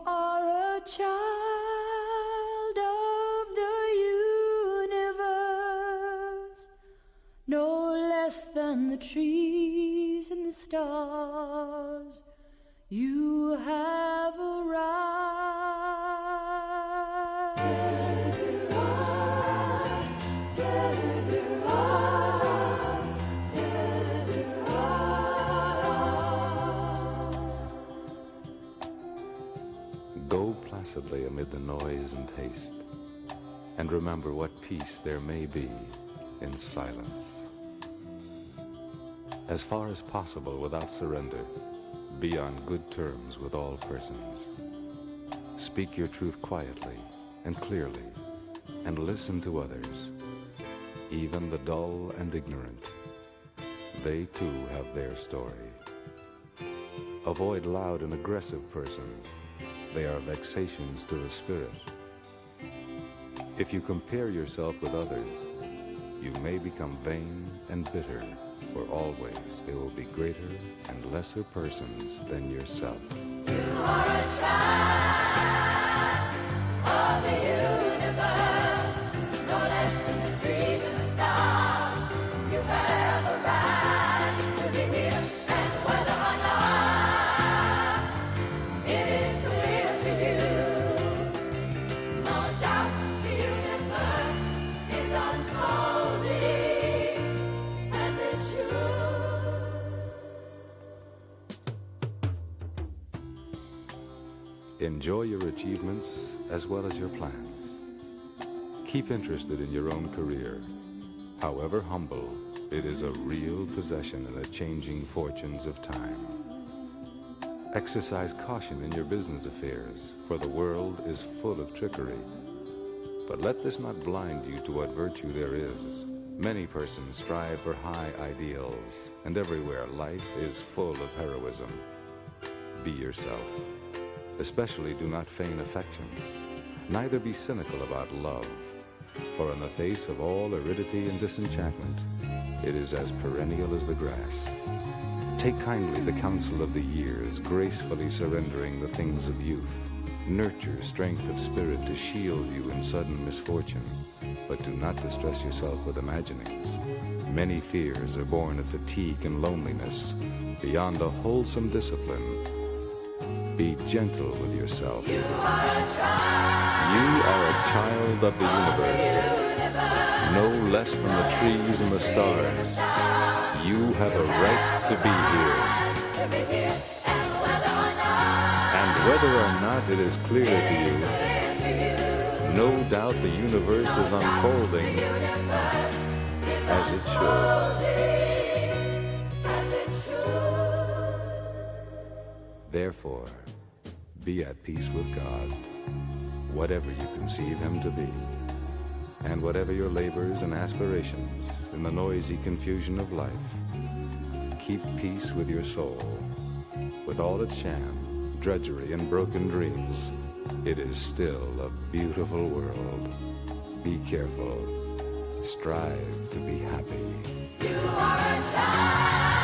are a child of the universe, no less than the trees and the stars. You have arrived. Go placidly amid the noise and haste, and remember what peace there may be in silence. As far as possible without surrender, be on good terms with all persons. Speak your truth quietly and clearly, and listen to others, even the dull and ignorant. They too have their story. Avoid loud and aggressive persons. They are vexations to the spirit. If you compare yourself with others, you may become vain and bitter, for always there will be greater and lesser persons than yourself. You are a child of the universe, no less than the trees and the stars. You have a right to be here, and whether or not it is clear to you, no doubt the universe is unfolding as it should. Enjoy your achievements as well as your plans. Keep interested in your own career. However humble, it is a real possession in the changing fortunes of time. Exercise caution in your business affairs, for the world is full of trickery. But let this not blind you to what virtue there is. Many persons strive for high ideals, and everywhere life is full of heroism. Be yourself. Especially do not feign affection. Neither be cynical about love, for in the face of all aridity and disenchantment, it is as perennial as the grass. Take kindly the counsel of the years, gracefully surrendering the things of youth. Nurture strength of spirit to shield you in sudden misfortune, but do not distress yourself with imaginings. Many fears are born of fatigue and loneliness, beyond a wholesome discipline. Be gentle with yourself. You are a child. You are a child of the universe, no less than the trees and the stars. You have a right to be here. And whether or not it is clear to you, no doubt the universe is unfolding as it should. Therefore, be at peace with God, whatever you conceive Him to be, and whatever your labors and aspirations in the noisy confusion of life. Keep peace with your soul. With all its sham, drudgery, and broken dreams, it is still a beautiful world. Be careful. Strive to be happy. You are a child.